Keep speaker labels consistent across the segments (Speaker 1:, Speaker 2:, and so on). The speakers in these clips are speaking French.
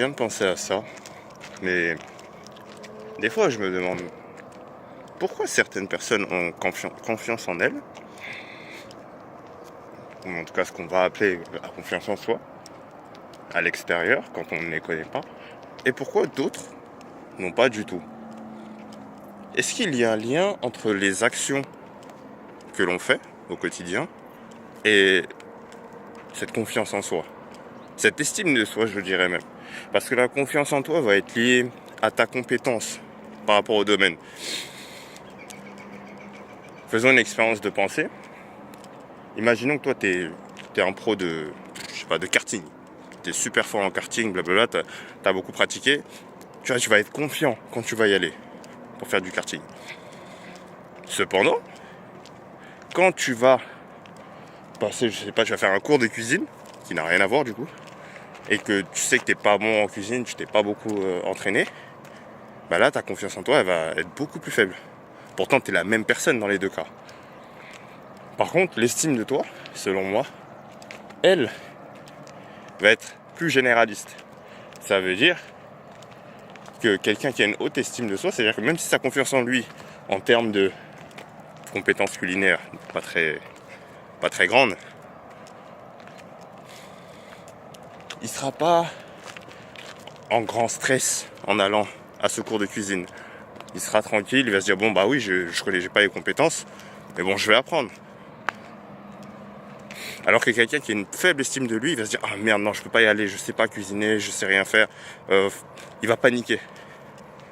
Speaker 1: viens de penser à ça, mais des fois je me demande pourquoi certaines personnes ont confiance en elles, ou en tout cas ce qu'on va appeler la confiance en soi, à l'extérieur, quand on ne les connaît pas, et pourquoi d'autres n'ont pas du tout. Est-ce qu'il y a un lien entre les actions que l'on fait au quotidien et cette confiance en soi, cette estime de soi, je dirais même? Parce que la confiance en toi va être liée à ta compétence par rapport au domaine. Faisons une expérience de pensée. Imaginons que toi, tu es un pro de karting. Tu es super fort en karting, blablabla, tu as beaucoup pratiqué. Tu vas être confiant quand tu vas y aller pour faire du karting. Cependant, quand tu vas passer, tu vas faire un cours de cuisine, qui n'a rien à voir du coup, et que tu sais que tu n'es pas bon en cuisine, tu t'es pas beaucoup entraîné, bah là, ta confiance en toi, elle va être beaucoup plus faible. Pourtant, tu es la même personne dans les deux cas. Par contre, l'estime de toi, selon moi, elle va être plus généraliste. Ça veut dire que quelqu'un qui a une haute estime de soi, c'est-à-dire que même si sa confiance en lui, en termes de compétences culinaires, pas très grande, il sera pas en grand stress en allant à ce cours de cuisine. Il sera tranquille, il va se dire bon bah oui, je connais, j'ai pas les compétences, mais bon, je vais apprendre. Alors que quelqu'un qui a une faible estime de lui, il va se dire ah merde, non, je peux pas y aller, je sais pas cuisiner, je sais rien faire. Il va paniquer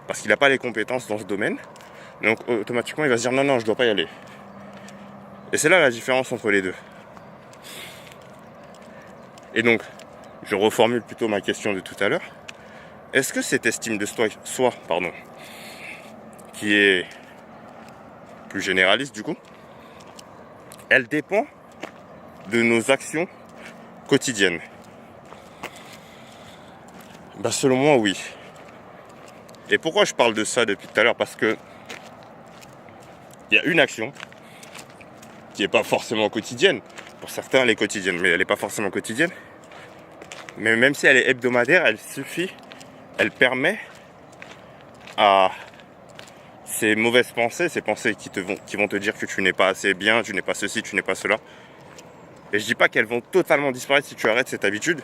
Speaker 1: parce qu'il n'a pas les compétences dans ce domaine. Donc automatiquement, il va se dire non, je dois pas y aller. Et c'est là la différence entre les deux. Et donc, je reformule plutôt ma question de tout à l'heure. Est-ce que cette estime de soi, qui est plus généraliste du coup, elle dépend de nos actions quotidiennes? Bah selon moi, oui. Et pourquoi je parle de ça depuis tout à l'heure? Parce que il y a une action qui n'est pas forcément quotidienne. Pour certains, elle est quotidienne, mais elle n'est pas forcément quotidienne. Mais même si elle est hebdomadaire, elle permet à ces mauvaises pensées, ces pensées qui vont te dire que tu n'es pas assez bien, tu n'es pas ceci, tu n'es pas cela. Et je dis pas qu'elles vont totalement disparaître si tu arrêtes cette habitude,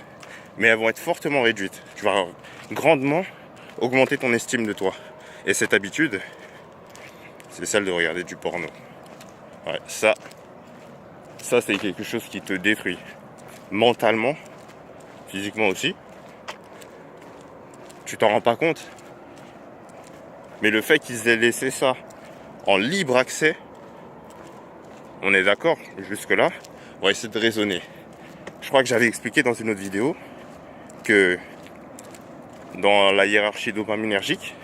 Speaker 1: mais elles vont être fortement réduites. Tu vas grandement augmenter ton estime de toi. Et cette habitude, c'est celle de regarder du porno. Ouais, ça c'est quelque chose qui te détruit. Mentalement, physiquement aussi. Tu t'en rends pas compte. Mais le fait qu'ils aient laissé ça en libre accès, on est d'accord, jusque-là, on va essayer de raisonner. Je crois que j'avais expliqué dans une autre vidéo que dans la hiérarchie dopaminergique,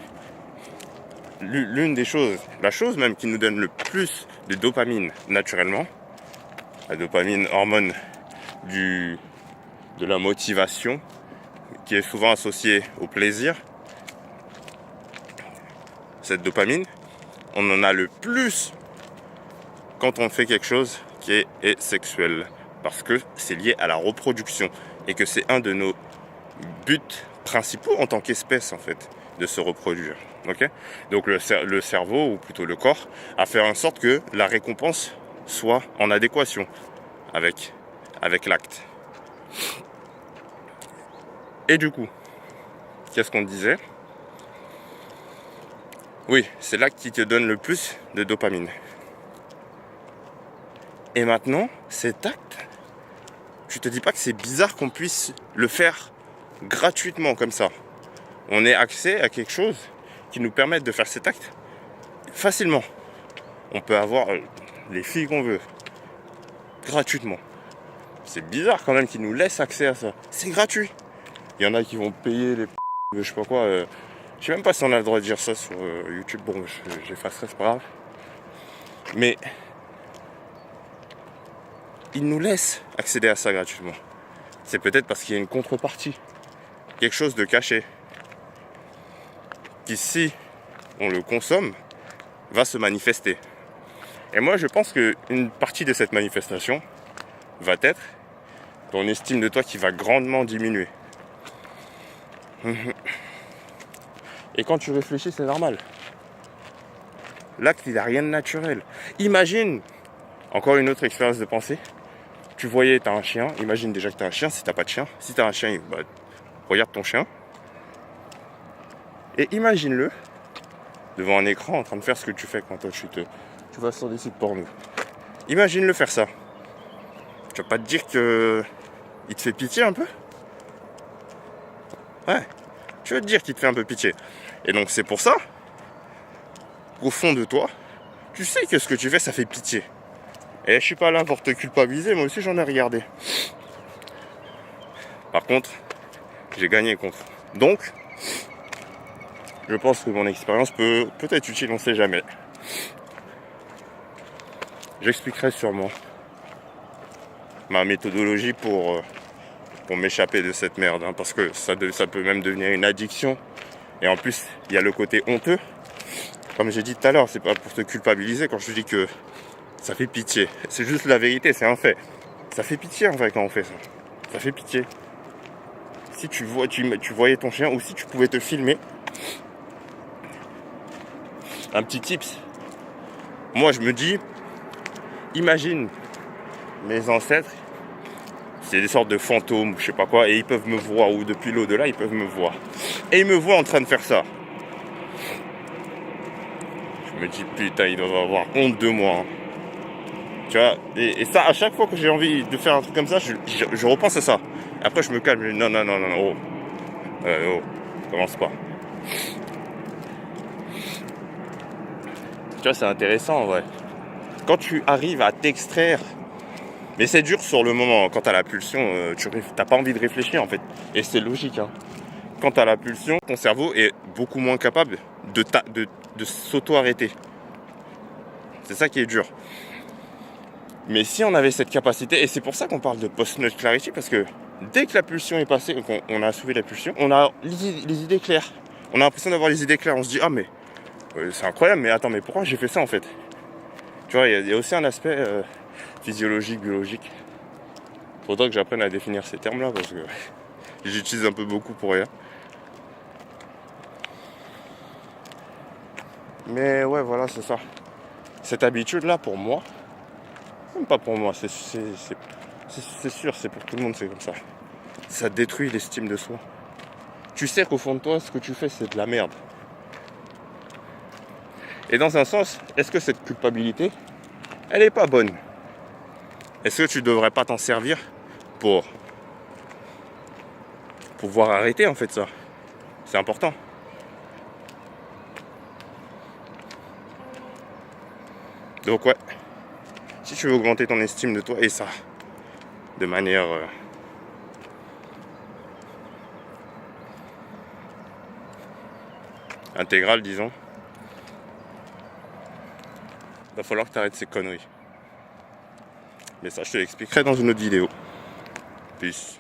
Speaker 1: l'une des choses, la chose même qui nous donne le plus de dopamine naturellement, la dopamine, hormone de la motivation, qui est souvent associée au plaisir, cette dopamine, on en a le plus quand on fait quelque chose qui est sexuel, parce que c'est lié à la reproduction et que c'est un de nos buts principaux en tant qu'espèce en fait, de se reproduire. Okay, donc le cerveau, ou plutôt le corps, a fait en sorte que la récompense soit en adéquation avec l'acte. Et du coup, qu'est-ce qu'on disait? Oui, c'est l'acte qui te donne le plus de dopamine. Et maintenant, cet acte, tu te dis pas que c'est bizarre qu'on puisse le faire gratuitement comme ça? On ait accès à quelque chose qui nous permette de faire cet acte facilement. On peut avoir les filles qu'on veut gratuitement. C'est bizarre quand même qu'ils nous laissent accès à ça. C'est gratuit. Il y en a qui vont payer les je sais pas quoi. Je sais même pas si on a le droit de dire ça sur YouTube. Bon, j'effacerai, c'est pas grave. Mais ils nous laissent accéder à ça gratuitement. C'est peut-être parce qu'il y a une contrepartie. Quelque chose de caché. Qui, si on le consomme, va se manifester. Et moi, je pense qu'une partie de cette manifestation va être ton estime de toi qui va grandement diminuer. Et quand tu réfléchis, c'est normal. L'acte, il n'a rien de naturel. Imagine, encore une autre expérience de pensée. Tu voyais, t'as un chien. Imagine déjà que t'as un chien, si t'as pas de chien. Si t'as un chien, bah, regarde ton chien. Et imagine-le devant un écran en train de faire ce que tu fais quand toi tu vas sur des sites porno. Imagine-le faire ça. Tu vas pas te dire que il te fait pitié un peu? Ouais. Tu vas te dire qu'il te fait un peu pitié. Et donc c'est pour ça qu'au fond de toi, tu sais que ce que tu fais, ça fait pitié. Et je suis pas là pour te culpabiliser, moi aussi j'en ai regardé. Par contre, j'ai gagné contre. Donc, je pense que mon expérience peut être utile, on sait jamais. J'expliquerai sûrement ma méthodologie pour m'échapper de cette merde, hein, parce que ça peut même devenir une addiction. Et en plus, il y a le côté honteux. Comme j'ai dit tout à l'heure, c'est pas pour te culpabiliser quand je te dis que ça fait pitié. C'est juste la vérité, c'est un fait. Ça fait pitié en vrai quand on fait ça. Ça fait pitié. Si tu voyais ton chien, ou si tu pouvais te filmer. Un petit tips. Moi je me dis, imagine mes ancêtres, c'est des sortes de fantômes, je sais pas quoi, et ils peuvent me voir, ou depuis l'au-delà, ils peuvent me voir. Et ils me voient en train de faire ça. Je me dis, putain, ils doivent avoir honte de moi. Hein. Tu vois, et ça, à chaque fois que j'ai envie de faire un truc comme ça, je repense à ça. Après, je me calme, je dis, non, oh. Oh, commence pas. Tu vois, c'est intéressant, en vrai. Quand tu arrives à t'extraire, mais c'est dur sur le moment, quand t'as la pulsion, t'as pas envie de réfléchir, en fait. Et c'est logique, hein. Quand t'as la pulsion, ton cerveau est beaucoup moins capable de s'auto-arrêter. C'est ça qui est dur. Mais si on avait cette capacité, et c'est pour ça qu'on parle de post-nut clarity, parce que dès que la pulsion est passée, qu'on a assouvi la pulsion, on a les idées claires. On a l'impression d'avoir les idées claires. On se dit, ah mais c'est incroyable, mais attends, mais pourquoi j'ai fait ça en fait? Tu vois, il y a aussi un aspect physiologique, biologique. Faudra que j'apprenne à définir ces termes-là, parce que j'utilise un peu beaucoup pour rien. Mais ouais, voilà, c'est ça. Cette habitude-là, pour moi, même pas pour moi, c'est sûr, c'est pour tout le monde, c'est comme ça. Ça détruit l'estime de soi. Tu sais qu'au fond de toi, ce que tu fais, c'est de la merde. Et dans un sens, est-ce que cette culpabilité, elle est pas bonne? Est-ce que tu devrais pas t'en servir pour pouvoir arrêter en fait ça? C'est important. Donc ouais, si tu veux augmenter ton estime de toi, et ça de manière intégrale, disons, va falloir que tu arrêtes ces conneries. Mais ça, je te l'expliquerai dans une autre vidéo. Peace.